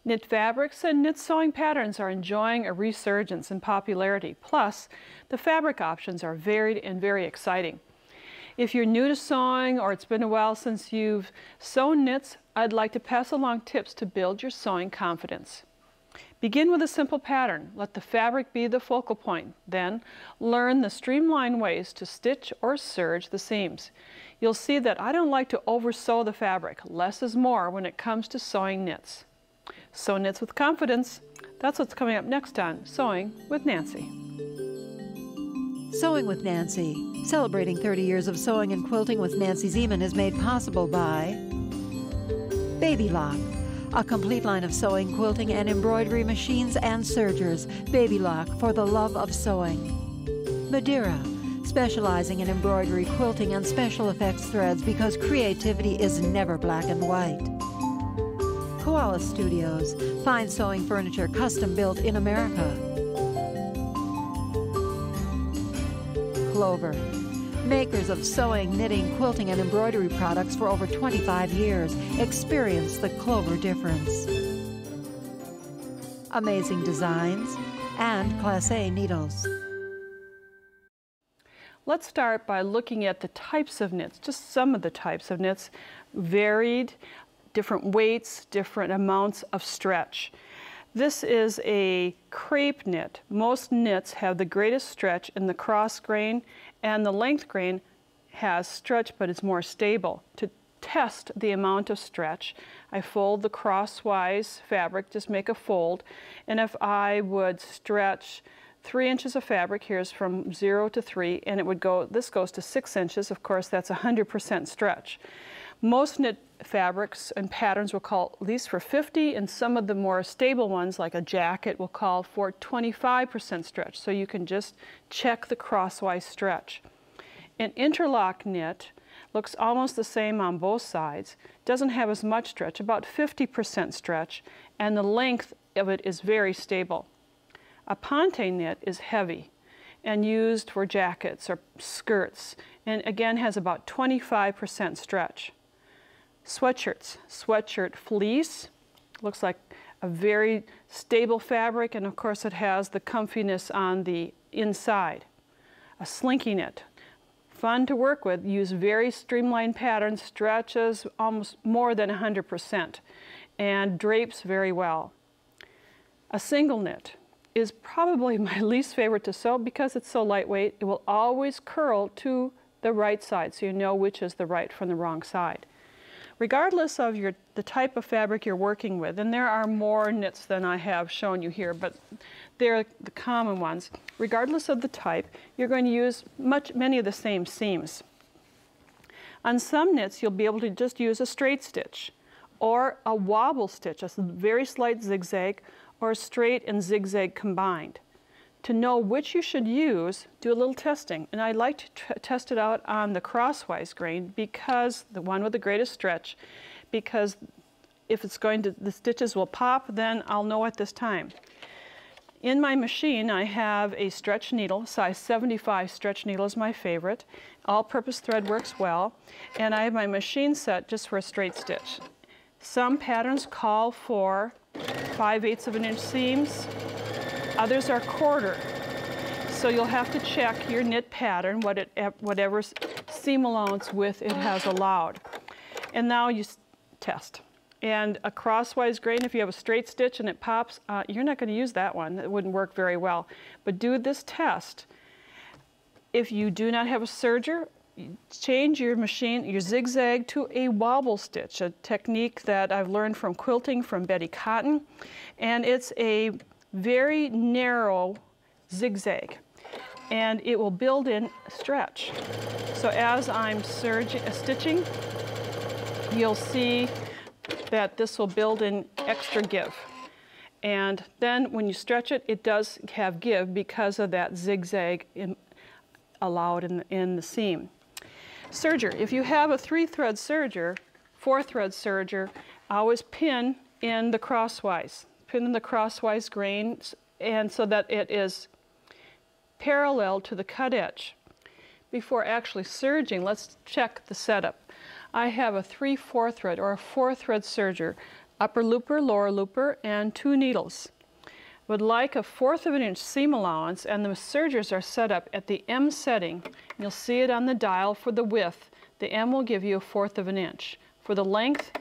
Knit fabrics and knit sewing patterns are enjoying a resurgence in popularity. Plus, the fabric options are varied and very exciting. If you're new to sewing or it's been a while since you've sewn knits, I'd like to pass along tips to build your sewing confidence. Begin with a simple pattern. Let the fabric be the focal point. Then, learn the streamlined ways to stitch or serge the seams. You'll see that I don't like to over-sew the fabric. Less is more when it comes to sewing knits. Sew knits with confidence. That's what's coming up next on Sewing with Nancy. Sewing with Nancy. Celebrating 30 years of sewing and quilting with Nancy Zieman is made possible by Baby Lock, a complete line of sewing, quilting, and embroidery machines and sergers. Baby Lock, for the love of sewing. Madeira, specializing in embroidery, quilting, and special effects threads because creativity is never black and white. Koala Studios, fine sewing furniture custom built in America. Clover, makers of sewing, knitting, quilting, and embroidery products for over 25 years. Experience the Clover difference. Amazing Designs and Class A Needles. Let's start by looking at the types of knits, just some of the types of knits, varied, different weights, different amounts of stretch. This is a crepe knit. Most knits have the greatest stretch in the cross grain, and the length grain has stretch but it's more stable. To test the amount of stretch, I fold the crosswise fabric, just make a fold, and if I would stretch 3 inches of fabric, here's from 0 to 3, and it would go, this goes to 6 inches, of course that's 100% stretch. Most knit fabrics and patterns will call at least for 50, and some of the more stable ones, like a jacket, will call for 25% stretch. So you can just check the crosswise stretch. An interlock knit looks almost the same on both sides, doesn't have as much stretch, about 50% stretch, and the length of it is very stable. A ponte knit is heavy and used for jackets or skirts, and again has about 25% stretch. Sweatshirts, sweatshirt fleece, looks like a very stable fabric, and of course it has the comfiness on the inside. A slinky knit, fun to work with, use very streamlined patterns, stretches almost more than 100%, and drapes very well. A single knit is probably my least favorite to sew because it's so lightweight. It will always curl to the right side, so you know which is the right from the wrong side. Regardless of the type of fabric you're working with, and there are more knits than I have shown you here, but they're the common ones. Regardless of the type, you're going to use many of the same seams. On some knits, you'll be able to just use a straight stitch or a wobble stitch, a very slight zigzag, or straight and zigzag combined. To know which you should use, do a little testing. And I like to test it out on the crosswise grain, because the one with the greatest stretch, because if it's going to, the stitches will pop, then I'll know at this time. In my machine, I have a stretch needle, size 75 stretch needle is my favorite. All-purpose thread works well. And I have my machine set just for a straight stitch. Some patterns call for 5/8 of an inch seams. Others are quarter. So you'll have to check your knit pattern, whatever seam allowance width it has allowed. And now you test. And a crosswise grain, if you have a straight stitch and it pops, you're not going to use that one. It wouldn't work very well. But do this test. If you do not have a serger, change your machine, your zigzag, to a wobble stitch, a technique that I've learned from quilting from Betty Cotton. And it's a very narrow zigzag, and it will build in stretch. So as I'm stitching, you'll see that this will build in extra give. And then when you stretch it, it does have give because of that zigzag allowed in the seam. Serger, if you have a 3-thread serger, 4-thread serger, always pin in the crosswise. Pin in the crosswise grain, and so that it is parallel to the cut edge. Before actually serging, let's check the setup. I have a 3/4 thread or a 4-thread serger. upper looper, lower looper, and 2 needles. Would like a 1/4 of an inch seam allowance, and the sergers are set up at the M setting. You'll see it on the dial for the width. The M will give you a 1/4 of an inch. For the length,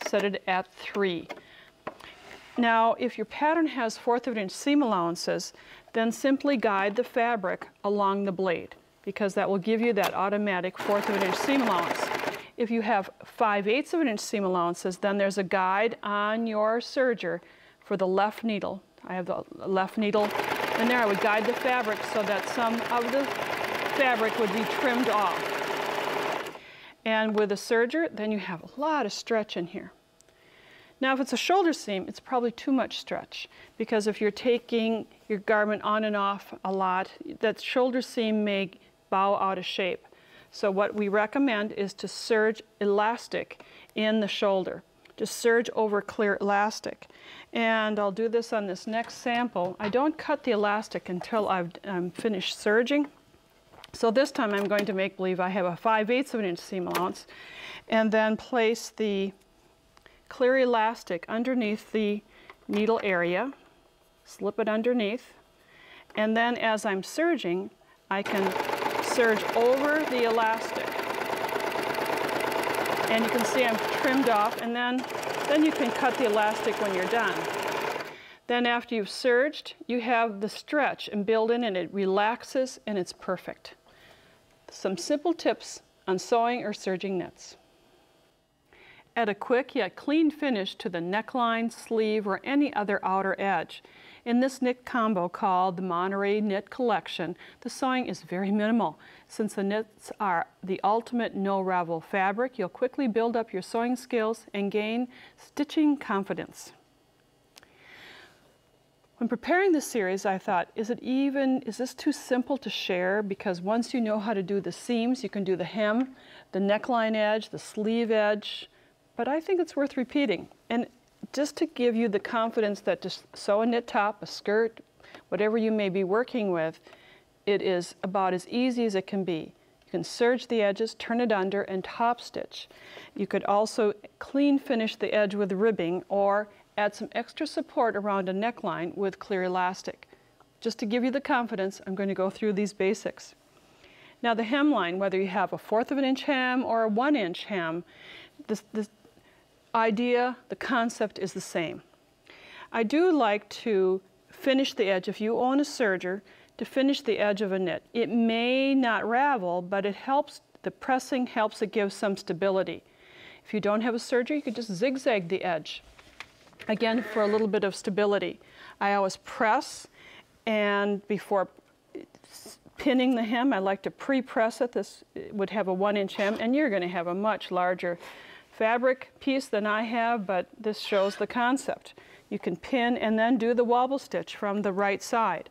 set it at 3. Now, if your pattern has 1/4 of an inch seam allowances, then simply guide the fabric along the blade, because that will give you that automatic 1/4 of an inch seam allowance. If you have 5/8 of an inch seam allowances, then there's a guide on your serger for the left needle. I have the left needle, and there I would guide the fabric so that some of the fabric would be trimmed off. And with a serger, then you have a lot of stretch in here. Now, if it's a shoulder seam, it's probably too much stretch, because if you're taking your garment on and off a lot, that shoulder seam may bow out of shape. So what we recommend is to serge elastic in the shoulder. Just serge over clear elastic. And I'll do this on this next sample. I don't cut the elastic until I'm finished serging. So this time I'm going to make believe I have a 5/8 of an inch seam allowance, and then place the clear elastic underneath the needle area, slip it underneath, and then as I'm serging, I can serge over the elastic. And you can see I'm trimmed off, and then you can cut the elastic when you're done. Then after you've serged, you have the stretch and build in, and it relaxes, and it's perfect. Some simple tips on sewing or serging knits. Add a quick yet clean finish to the neckline, sleeve, or any other outer edge. In this knit combo called the Monterey Knit Collection, the sewing is very minimal. Since the knits are the ultimate no-ravel fabric, you'll quickly build up your sewing skills and gain stitching confidence. When preparing this series, I thought, is this too simple to share? Because once you know how to do the seams, you can do the hem, the neckline edge, the sleeve edge, but I think it's worth repeating. And just to give you the confidence that to sew a knit top, a skirt, whatever you may be working with, it is about as easy as it can be. You can serge the edges, turn it under, and top stitch. You could also clean finish the edge with ribbing, or add some extra support around a neckline with clear elastic. Just to give you the confidence, I'm going to go through these basics. Now the hemline, whether you have a 1/4 of an inch hem or a 1 inch hem, the idea, the concept is the same. I do like to finish the edge, if you own a serger, to finish the edge of a knit. It may not ravel, but it helps, the pressing helps it give some stability. If you don't have a serger, you could just zigzag the edge. Again, for a little bit of stability. I always press, and before pinning the hem, I like to pre-press it. This would have a 1 inch hem, and you're going to have a much larger fabric piece than I have, but this shows the concept. You can pin and then do the wobble stitch from the right side.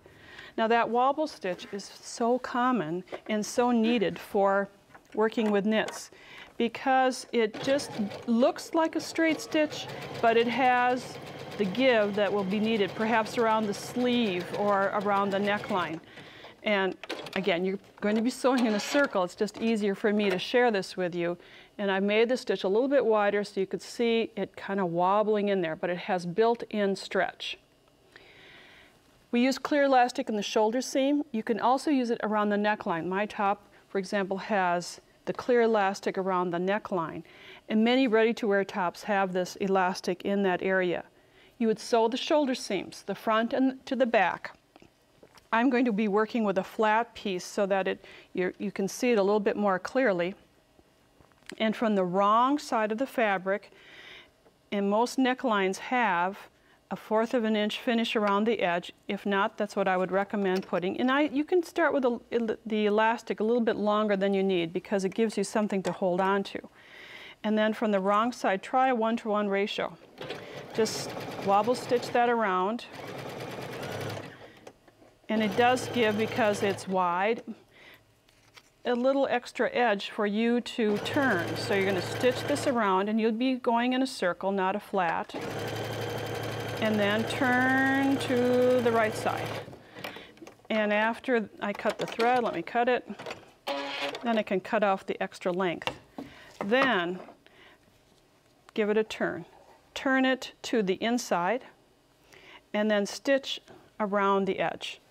Now that wobble stitch is so common and so needed for working with knits, because it just looks like a straight stitch, but it has the give that will be needed, perhaps around the sleeve or around the neckline. And again, you're going to be sewing in a circle. It's just easier for me to share this with you. And I made the stitch a little bit wider so you could see it kind of wobbling in there, but it has built-in stretch. We use clear elastic in the shoulder seam. You can also use it around the neckline. My top, for example, has the clear elastic around the neckline. And many ready-to-wear tops have this elastic in that area. You would sew the shoulder seams, the front and to the back. I'm going to be working with a flat piece so that you can see it a little bit more clearly. And from the wrong side of the fabric, and most necklines have a 1/4 of an inch finish around the edge. If not, that's what I would recommend putting. And you can start with the elastic a little bit longer than you need, because it gives you something to hold on to. And then from the wrong side, try a 1-to-1 ratio. Just wobble stitch that around. And it does give, because it's wide, a little extra edge for you to turn. So you're going to stitch this around, and you'll be going in a circle, not a flat. And then turn to the right side. And after I cut the thread, let me cut it, then I can cut off the extra length. Then give it a turn. turn it to the inside, and then stitch around the edge.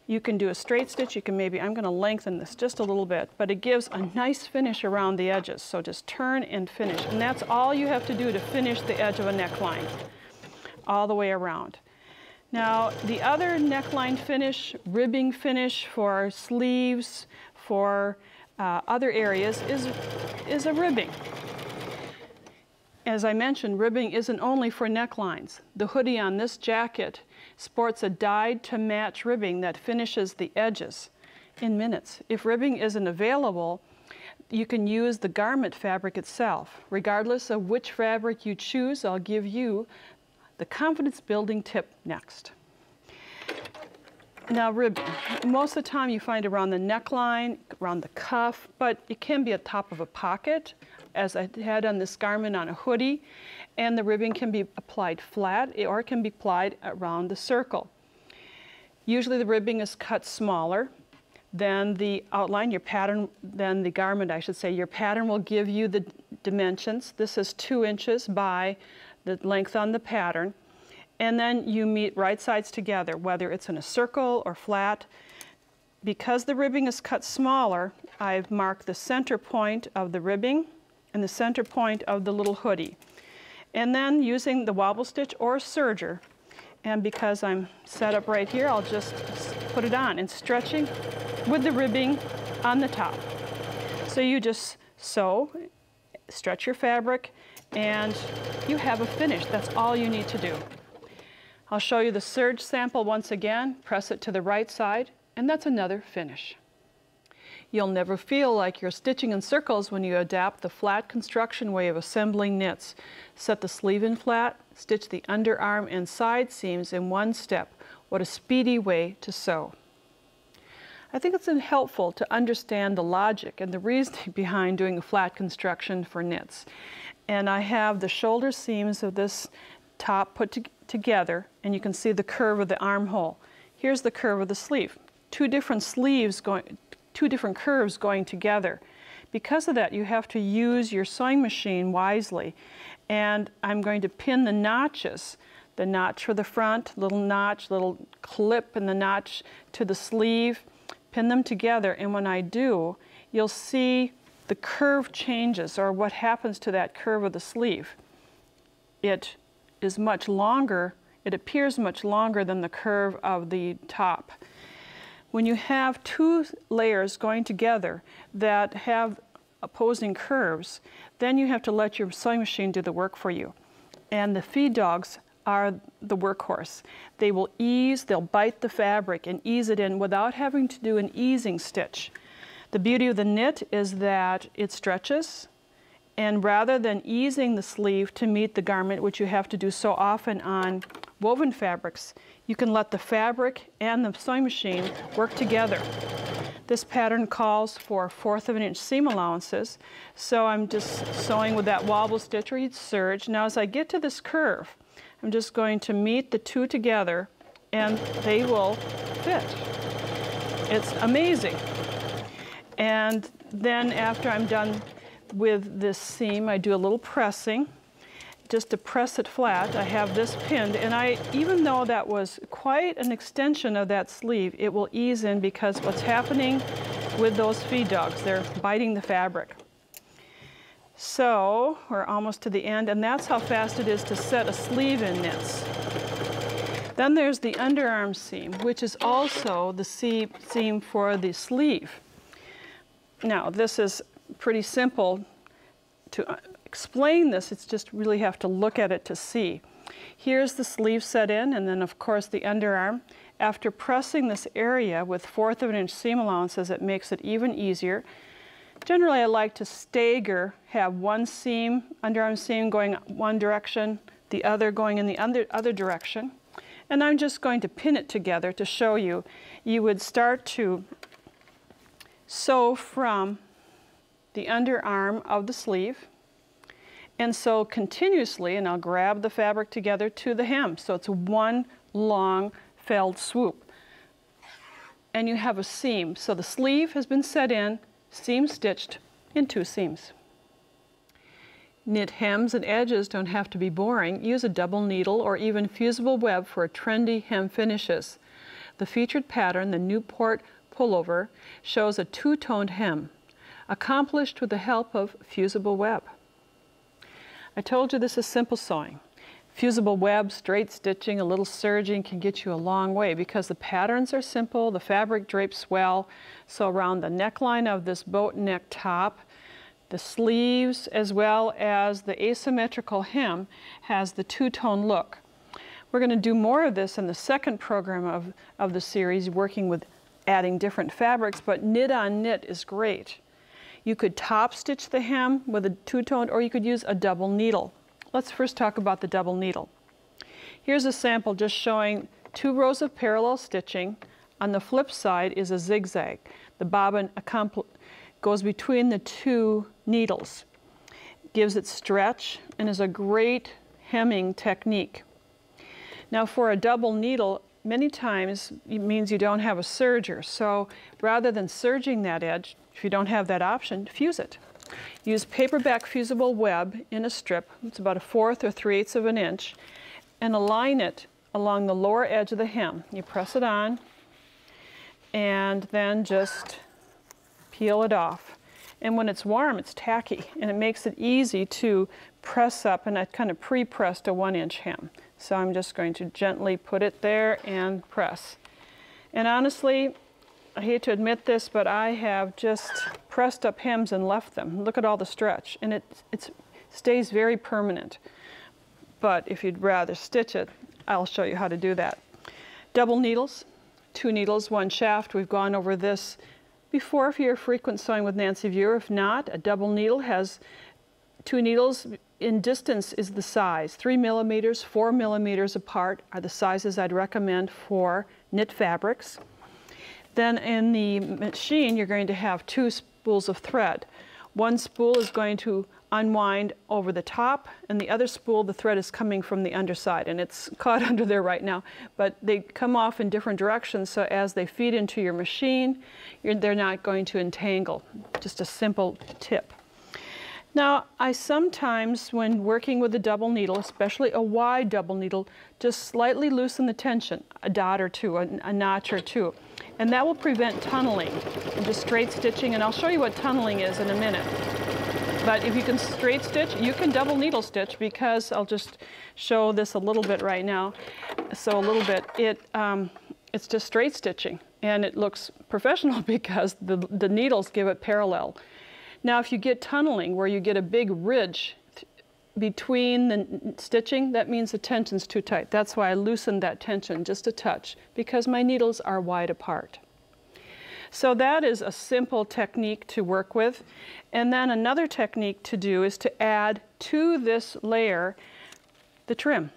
You can do a straight stitch, you can maybe, I'm going to lengthen this just a little bit, but it gives a nice finish around the edges. So just turn and finish. And that's all you have to do to finish the edge of a neckline, all the way around. Now, the other neckline finish, ribbing finish for sleeves, for other areas is a ribbing. As I mentioned, ribbing isn't only for necklines. The hoodie on this jacket sports a dyed to match ribbing that finishes the edges in minutes. If ribbing isn't available, you can use the garment fabric itself. Regardless of which fabric you choose, I'll give you the confidence building tip next. Now, ribbing. Most of the time you find around the neckline, around the cuff, but it can be at the top of a pocket, as I had on this garment on a hoodie, and the ribbing can be applied flat or it can be applied around the circle. Usually the ribbing is cut smaller than the outline, your pattern, than the garment, I should say. Your pattern will give you the dimensions. This is 2 inches by the length on the pattern. And then you meet right sides together, whether it's in a circle or flat. Because the ribbing is cut smaller, I've marked the center point of the ribbing and the center point of the little hoodie. And then using the wobble stitch or serger, and because I'm set up right here, I'll just put it on and stretching with the ribbing on the top. So you just sew, stretch your fabric, and you have a finish. That's all you need to do. I'll show you the serge sample once again, press it to the right side, and that's another finish. You'll never feel like you're stitching in circles when you adapt the flat construction way of assembling knits. Set the sleeve in flat, stitch the underarm and side seams in one step. What a speedy way to sew. I think it's helpful to understand the logic and the reasoning behind doing a flat construction for knits. And I have the shoulder seams of this top put together, and you can see the curve of the armhole. Here's the curve of the sleeve. Two different curves going together. Because of that, you have to use your sewing machine wisely. And I'm going to pin the notches, the notch for the front, little notch, little clip in the notch to the sleeve, pin them together, and when I do, you'll see the curve changes, or what happens to that curve of the sleeve. It is much longer, it appears much longer than the curve of the top. When you have 2 layers going together that have opposing curves, then you have to let your sewing machine do the work for you. And the feed dogs are the workhorse. They will ease, they'll bite the fabric and ease it in without having to do an easing stitch. The beauty of the knit is that it stretches, and rather than easing the sleeve to meet the garment, which you have to do so often on woven fabrics, you can let the fabric and the sewing machine work together. This pattern calls for 1/4 of an inch seam allowances, so I'm just sewing with that wobble stitch or serge. Now as I get to this curve, I'm just going to meet the 2 together and they will fit. It's amazing. And then after I'm done with this seam, I do a little pressing. Just to press it flat, I have this pinned, and even though that was quite an extension of that sleeve, it will ease in because what's happening with those feed dogs, they're biting the fabric. So we're almost to the end, and that's how fast it is to set a sleeve in knits. Then there's the underarm seam, which is also the seam for the sleeve. Now this is pretty simple to explain this, it's just really have to look at it to see. Here's the sleeve set in, and then of course the underarm. After pressing this area with 1/4 of an inch seam allowances, it makes it even easier. Generally I like to stagger, have one seam, underarm seam going one direction, the other going in the other direction. And I'm just going to pin it together to show you. You would start to sew from the underarm of the sleeve, and sew continuously, and I'll grab the fabric together to the hem. So it's one long felled swoop. And you have a seam. So the sleeve has been set in, seam stitched in 2 seams. knit hems and edges don't have to be boring, use a double needle or even fusible web for trendy hem finishes. The featured pattern, the Newport Pullover, shows a two-toned hem, accomplished with the help of fusible web. I told you this is simple sewing. Fusible web, straight stitching, a little serging can get you a long way because the patterns are simple, the fabric drapes well. So around the neckline of this boat neck top, the sleeves as well as the asymmetrical hem has the two-tone look. We're going to do more of this in the second program of the series, working with adding different fabrics, but knit on knit is great. You could top stitch the hem with a two-tone, or you could use a double needle. Let's first talk about the double needle. Here's a sample just showing 2 rows of parallel stitching. On the flip side is a zigzag. The bobbin goes between the 2 needles, gives it stretch, and is a great hemming technique. Now for a double needle, many times it means you don't have a serger, so rather than serging that edge, if you don't have that option, fuse it. Use paperback fusible web in a strip, it's about 1/4 or 3/8 of an inch, and align it along the lower edge of the hem. You press it on and then just peel it off. And when it's warm, it's tacky, and it makes it easy to press up, and I kind of pre-pressed a 1-inch hem. So I'm just going to gently put it there and press. And honestly, I hate to admit this, but I have just pressed up hems and left them. Look at all the stretch, and it stays very permanent. But if you'd rather stitch it, I'll show you how to do that. Double needles, 2 needles, 1 shaft. We've gone over this before if you're frequent sewing with Nancy Viewer. If not, a double needle has 2 needles. In distance is the size. 3 millimeters, 4 millimeters apart are the sizes I'd recommend for knit fabrics. Then in the machine, you're going to have 2 spools of thread. One spool is going to unwind over the top, and the other spool, the thread is coming from the underside, and it's caught under there right now. But they come off in different directions, so as they feed into your machine, they're not going to entangle. Just a simple tip. Now, I sometimes, when working with a double needle, especially a wide double needle, just slightly loosen the tension, a dot or two, a notch or two. And that will prevent tunneling and just straight stitching, and I'll show you what tunneling is in a minute. But if you can straight stitch, you can double needle stitch, because I'll just show this a little bit right now. So a little bit, it's just straight stitching, and it looks professional because the needles give it parallel. Now if you get tunneling, where you get a big ridge between the stitching, that means the tension's too tight. That's why I loosened that tension just a touch, because my needles are wide apart. So that is a simple technique to work with. And then another technique to do is to add to this layer the trim.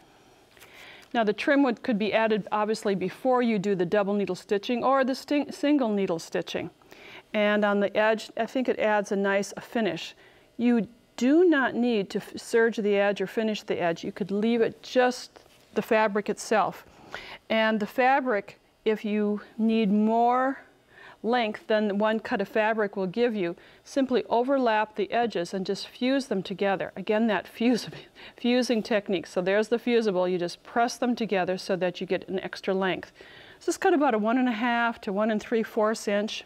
Now the trim could be added obviously before you do the double needle stitching or the single needle stitching. And on the edge, I think it adds a nice finish. You do not need to serge the edge or finish the edge. You could leave it just the fabric itself. And the fabric, if you need more length than 1 cut of fabric will give you, simply overlap the edges and just fuse them together. Again, that fusing technique. So there's the fusible. You just press them together so that you get an extra length. This is cut about a 1.5 to 1 3/4 inch.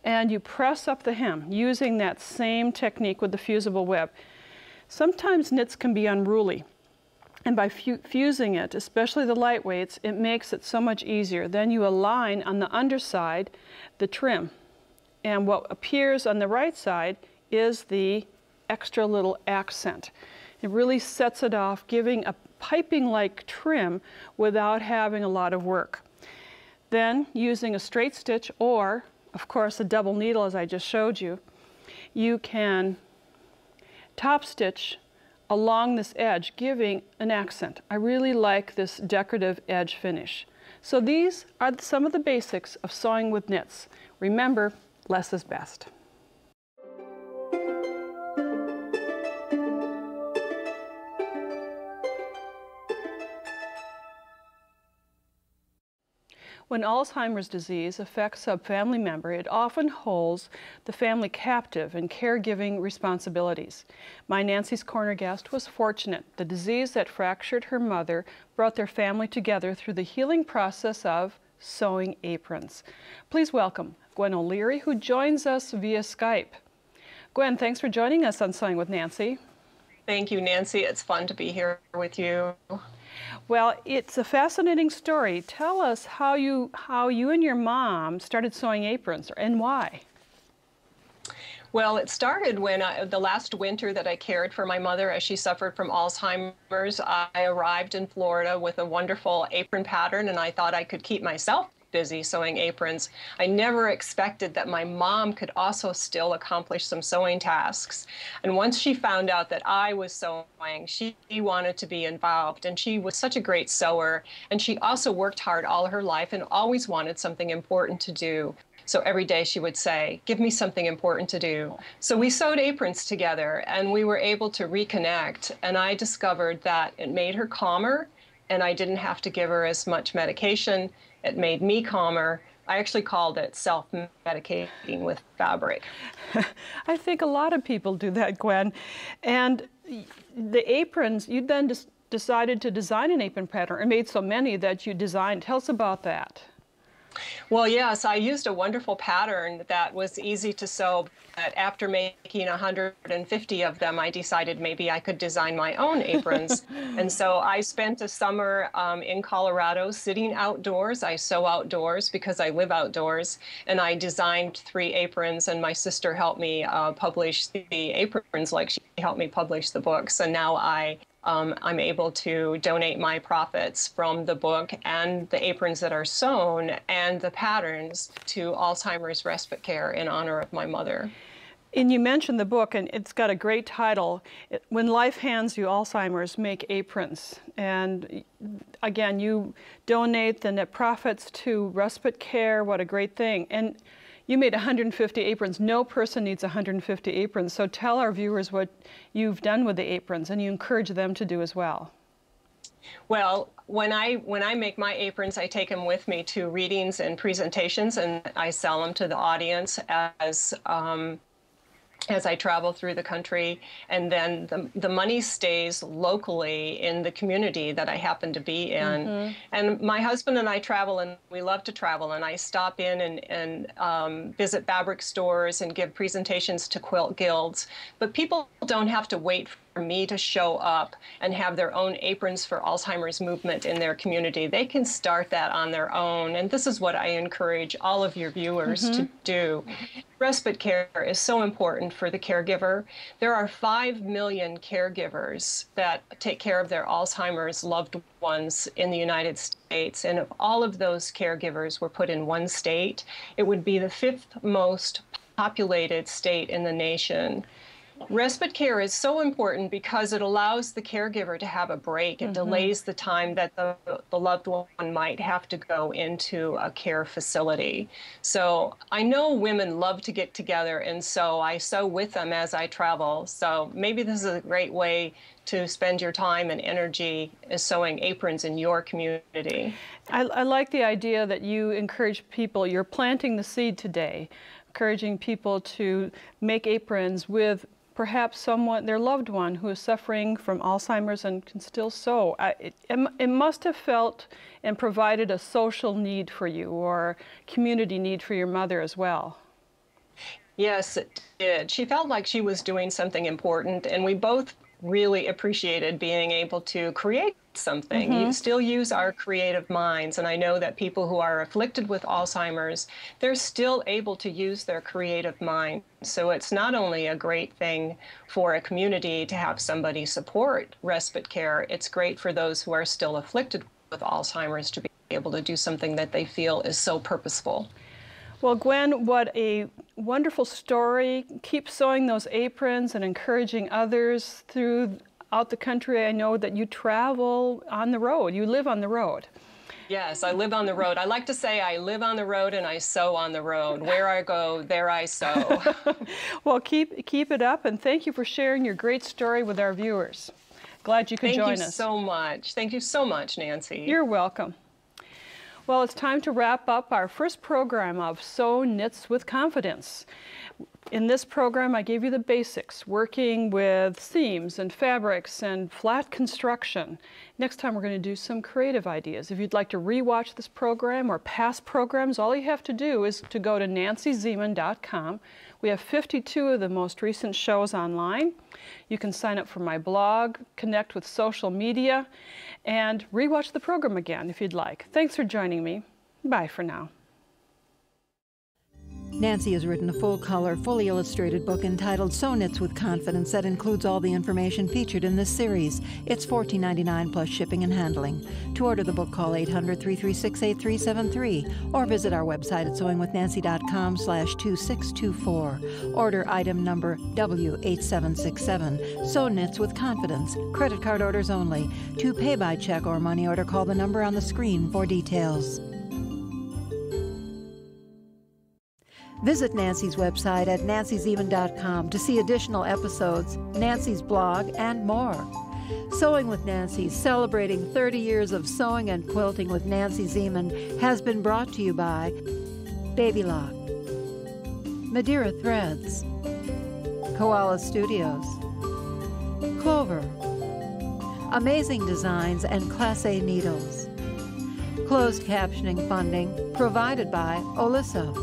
And you press up the hem using that same technique with the fusible web. Sometimes knits can be unruly, and by fusing it, especially the lightweights, it makes it so much easier. Then you align on the underside the trim, and what appears on the right side is the extra little accent. It really sets it off, giving a piping-like trim without having a lot of work. Then using a straight stitch, or of course a double needle as I just showed you, you can top stitch along this edge, giving an accent. I really like this decorative edge finish. So these are some of the basics of sewing with knits. Remember, less is best. When Alzheimer's disease affects a family member, it often holds the family captive in caregiving responsibilities. My Nancy's Corner guest was fortunate. The disease that fractured her mother brought their family together through the healing process of sewing aprons. Please welcome Gwen O'Leary, who joins us via Skype. Gwen, thanks for joining us on Sewing with Nancy. Thank you, Nancy. It's fun to be here with you. Well, it's a fascinating story. Tell us how you and your mom started sewing aprons, and why. Well, it started when the last winter that I cared for my mother as she suffered from Alzheimer's. I arrived in Florida with a wonderful apron pattern, and I thought I could keep myself busy sewing aprons. I never expected that my mom could also still accomplish some sewing tasks. And once she found out that I was sewing, she wanted to be involved. And she was such a great sewer. And she also worked hard all her life and always wanted something important to do. So every day she would say, give me something important to do. So we sewed aprons together and we were able to reconnect. And I discovered that it made her calmer and I didn't have to give her as much medication. It made me calmer. I actually called it self-medicating with fabric. I think a lot of people do that, Gwen. And the aprons, you then decided to design an apron pattern and made so many that you designed. Tell us about that. Well, yes, I used a wonderful pattern that was easy to sew, but after making 150 of them, I decided maybe I could design my own aprons. And so I spent a summer in Colorado sitting outdoors. I sew outdoors because I live outdoors, and I designed 3 aprons, and my sister helped me publish the aprons like she helped me publish the books. And now I'm able to donate my profits from the book and the aprons that are sewn and the patterns to Alzheimer's Respite Care in honor of my mother. And you mentioned the book, and it's got a great title, When Life Hands You Alzheimer's, Make Aprons. And again, you donate the net profits to Respite Care. What a great thing. And you made 150 aprons. No person needs 150 aprons. So tell our viewers what you've done with the aprons, and you encourage them to do as well. Well, when I make my aprons, I take them with me to readings and presentations, and I sell them to the audience as I travel through the country, and then the money stays locally in the community that I happen to be in. Mm-hmm. And my husband and I travel, and we love to travel, and I stop in and visit fabric stores and give presentations to quilt guilds. But people don't have to wait for me to show up and have their own aprons for Alzheimer's movement in their community. They can start that on their own, and this is what I encourage all of your viewers to do. Respite care is so important for the caregiver. There are 5 million caregivers that take care of their Alzheimer's loved ones in the United States, and if all of those caregivers were put in one state, it would be the 5th most populated state in the nation. Respite care is so important because it allows the caregiver to have a break. It delays the time that the loved one might have to go into a care facility. So I know women love to get together, and so I sew with them as I travel. So maybe this is a great way to spend your time and energy as sewing aprons in your community. I like the idea that you encourage people, you're planting the seed today, encouraging people to make aprons with perhaps someone, their loved one, who is suffering from Alzheimer's and can still sew. It must have felt and provided a social need for you, or community need for your mother as well. Yes, it did. She felt like she was doing something important, and we both really appreciated being able to create something. You still use our creative minds, and I know that people who are afflicted with Alzheimer's, they're still able to use their creative mind. So it's not only a great thing for a community to have somebody support respite care, it's great for those who are still afflicted with Alzheimer's to be able to do something that they feel is so purposeful. Well, Gwen, what a wonderful story. Keep sewing those aprons and encouraging others throughout the country. I know that you travel on the road. You live on the road. Yes, I live on the road. I like to say I live on the road and I sew on the road. Where I go, there I sew. Well, keep it up, and thank you for sharing your great story with our viewers. Glad you could join us. Thank you so much. Thank you so much, Nancy. You're welcome. Well, it's time to wrap up our first program of Sew Knits with Confidence. In this program, I gave you the basics, working with seams and fabrics and flat construction. Next time, we're going to do some creative ideas. If you'd like to rewatch this program or past programs, all you have to do is to go to nancyzieman.com. We have 52 of the most recent shows online. You can sign up for my blog, connect with social media, and rewatch the program again if you'd like. Thanks for joining me. Bye for now. Nancy has written a full-color, fully illustrated book entitled Sew Knits with Confidence that includes all the information featured in this series. It's $14.99 plus shipping and handling. To order the book, call 800-336-8373 or visit our website at sewingwithNancy.com/2624. Order item number W8767. Sew Knits with Confidence. Credit card orders only. To pay by check or money order, call the number on the screen for details. Visit Nancy's website at nancyzieman.com to see additional episodes, Nancy's blog, and more. Sewing with Nancy, celebrating 30 years of sewing and quilting with Nancy Zieman, has been brought to you by Baby Lock, Madeira Threads, Koala Studios, Clover, Amazing Designs and Class A Needles. Closed captioning funding provided by Oliso.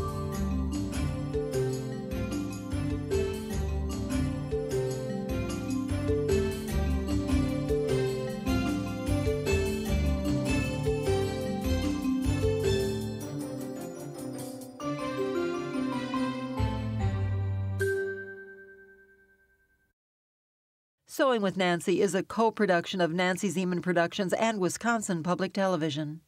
Sewing with Nancy is a co-production of Nancy Zieman Productions and Wisconsin Public Television.